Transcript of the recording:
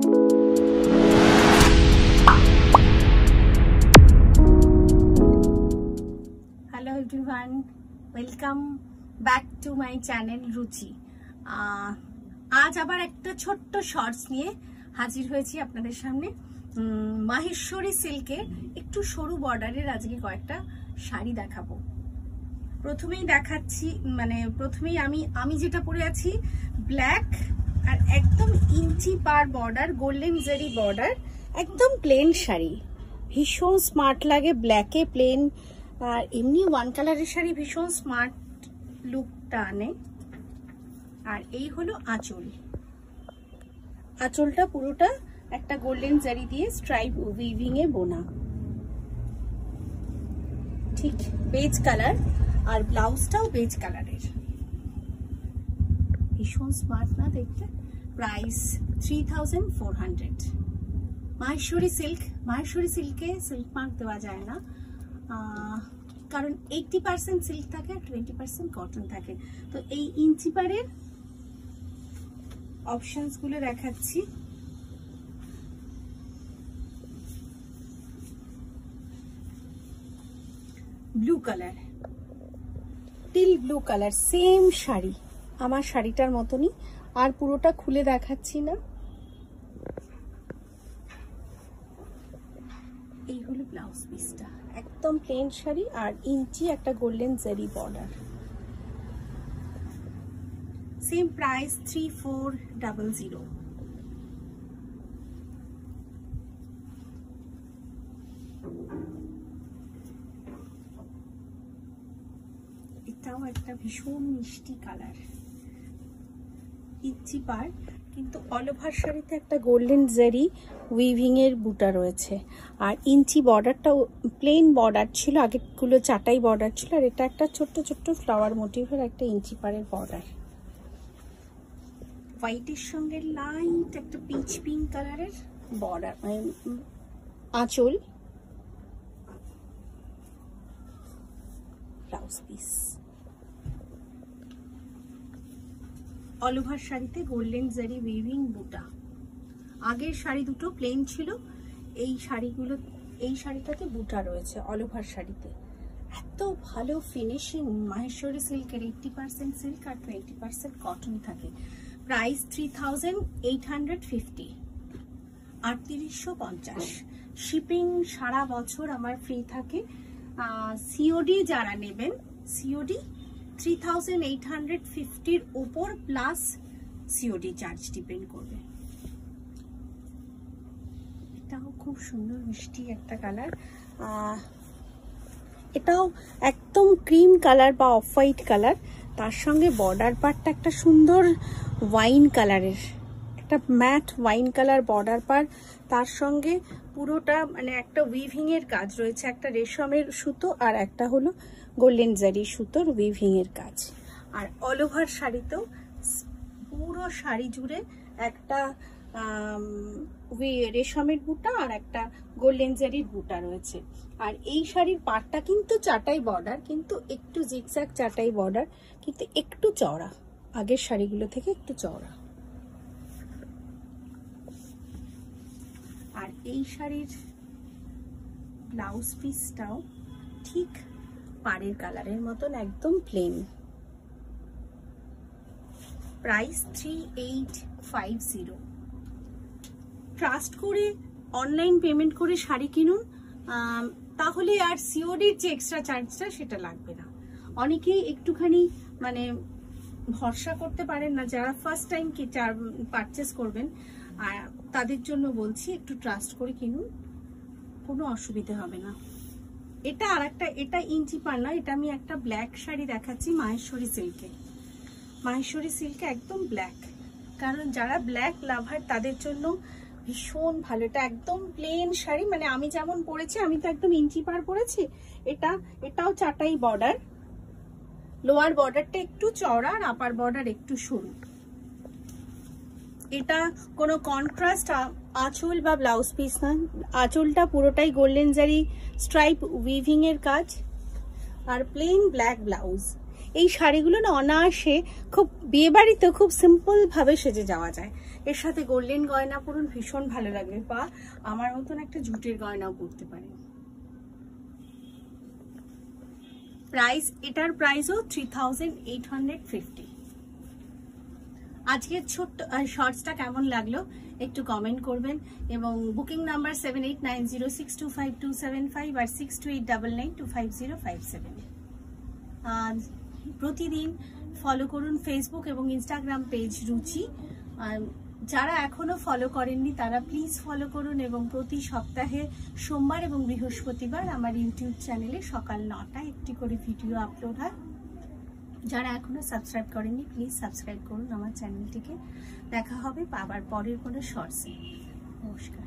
Hello everyone, welcome back to my channel রুচি। আজ আবার একটা ছোট্ট শর্টস নিয়ে হাজির হয়েছি আপনাদের সামনে। মাহেশ্বরী সিল্কের একটু সরু বর্ডারের আজকে কয়েকটা শাড়ি দেখাবো। প্রথমেই দেখাচ্ছি, প্রথমেই আমি যেটা পরে আছি ব্ল্যাক আর একদম ইঞ্চি পার বর্ডার, গোল্ডেন জারি বর্ডার, একদম প্লেন শাড়ি। ভীষণ স্মার্ট লাগে ব্ল্যাকে প্লেন, আর এমনি ওয়ান কালারের শাড়ি ভীষণ স্মার্ট লুকটা আনে। আর এই হলো আঁচল। আঁচলটা পুরোটা একটা গোল্ডেন জারি দিয়ে স্ট্রাইপ উইভিং এ বোনা, ঠিক বেজ কালার, আর ব্লাউজটাও বেজ কালারের। ভীষণ স্মার্ট না দেখতে। প্রাইস 3400। মাহেশ্বরী সিল্ক। মাহেশ্বরী সিল্কে সিল্ক মার্ক দেওয়া যায় না, কারণ 80% সিল্ক থাকে আর 20% কটন থাকে। তো এই ইঞ্চি পারের অপশনস গুলো দেখাচ্ছি। Blue colour, teal blue colour, same sari, আমার শাড়িটার মতনই। আর পুরোটা খুলে দেখাচ্ছি না। এই হলো ব্লাউজ পিসটা, একদম প্লেন শাড়ি আর ইঞ্চি একটা গোল্ডেন জারি বর্ডার। Same price 3400। এটাও একটা ভীষণ মিষ্টি কালার, ইঞ্চি পার, কিন্তু অল ওভার শাড়িতে একটা গোল্ডেন জারি উইভিং এর বুটা রয়েছে। আর ইঞ্চি বর্ডারটা প্লেন বর্ডার ছিল, আগেরগুলো চাটাই বর্ডার ছিল, আর এটা একটা ছোট্ট ছোট্ট ফ্লাওয়ার মোটিভের একটা ইঞ্চি পারের বর্ডার। হোয়াইটের সঙ্গে লাইট একটা পিচ পিঙ্ক কালারের বর্ডার, আঁচল, ব্লাউজ পিস। অল ওভার শাড়িতে গোল্ডেন জারি উইভিং বুটা। আগের শাড়ি দুটো প্লেন ছিল, এই শাড়িটাতে বুটা রয়েছে অল ওভার শাড়িতে। এত ভালো ফিনিশিং। মাহেশ্বরী সিল্কের 80% সিল্ক আর 20% কটন থাকে। প্রাইস 3850, 3850। শিপিং সারা বছর আমার ফ্রি থাকে। সিওডি যারা নেবেন, সিওডি 3850-র উপর প্লাস সিওডি চার্জ ডিপেন্ড করবে। এটাও খুব সুন্দর মিষ্টি একটা কালার। এটাও একদম ক্রিম কালার বা অফ হোয়াইট কালার, তার সঙ্গে বর্ডার পার্টটা একটা সুন্দর ওয়াইন কালারের, একটা matte wine colour border part, তার সঙ্গে পুরোটা একটা উইভিং এর কাজ রয়েছে, একটা রেশমের সুতো আর একটা হলো গোল্ডেন জারি সুতোর উইভিং এর কাজ। আর অল ওভার শাড়িতেও পুরো শাড়ি জুড়ে একটা রেশমের বুটা আর একটা গোল্ডেন জারির বুটা রয়েছে। আর এই শাড়ির পাটটা কিন্তু চাটাই বর্ডার, কিন্তু একটু জিগজ্যাগ চাটাই বর্ডার, কিন্তু একটু চওড়া, আগের শাড়িগুলো থেকে একটু চওড়া। আর এই শাড়ির ব্লাউজ পিসটাও ঠিক পাড়ের কালারের মতন, একদম প্লেন। প্রাইস 3850। ট্রাস্ট করে অনলাইন পেমেন্ট করে শাড়ি কিনুন, তাহলে আর সিওডির যে এক্সট্রা চার্জটা সেটা লাগবে না। অনেকেই একটুখানি ভরসা করতে পারেন না, যারা ফার্স্ট টাইম পারচেস করবেন, আর তাদের জন্য বলছি একটু ট্রাস্ট করে কিনুন, কোনো অসুবিধা হবে না। এটা আর একটা, এটা ইঞ্চি পার না, এটা আমি একটা ব্ল্যাক শাড়ি দেখাচ্ছি মাহেশ্বরী সিল্কে। মাহেশ্বরী সিল্কে একদম ব্ল্যাক, কারণ যারা ব্ল্যাক লাভার তাদের জন্য ভীষণ ভালো। এটা একদম প্লেন শাড়ি, আমি যেমন পরেছি, আমি তো একদম ইঞ্চি পার পরেছি। এটাও চাটাই বর্ডার, লোয়ার বর্ডারটা একটু চওড়া আর আপার বর্ডার একটু সরু। এটা কোনো কন্ট্রাস্ট আঁচল বা ব্লাউজ পিস না, আঁচলটা পুরোটাই গোল্ডেন জারি স্ট্রাইপ উইভিং এর কাজ, আর প্লেন ব্ল্যাক ব্লাউজ। এই শাড়িগুলো না অনায়াসে খুব বিয়ে বাড়িতে খুব সিম্পল ভাবে সেজে যাওয়া যায়। এর সাথে গোল্ডেন গয়না পরুন, ভীষণ ভালো লাগবে, বা আমার মতন একটা জুটের গয়নাও পরতে পারেন। প্রাইস, এটার প্রাইসও 3850। আজকের ছোট্ট শর্টসটা কেমন লাগলো একটু কমেন্ট করবেন, এবং বুকিং নাম্বার 7890625275 আর 6289925057। প্রতিদিন ফলো করুন ফেসবুক এবং ইনস্টাগ্রাম পেজ রুচি। যারা এখনো ফলো করেননি তারা প্লিজ ফলো করুন, এবং প্রতি সপ্তাহে সোমবার এবং বৃহস্পতিবার আমার ইউটিউব চ্যানেলে সকাল 9টায় একটি করে ভিডিও আপলোড হয়। যারা এখনো সাবস্ক্রাইব করেননি প্লিজ সাবস্ক্রাইব করুন আমার চ্যানেলটিকে। দেখা হবে আবার পরের কোনো শর্টসে। নমস্কার।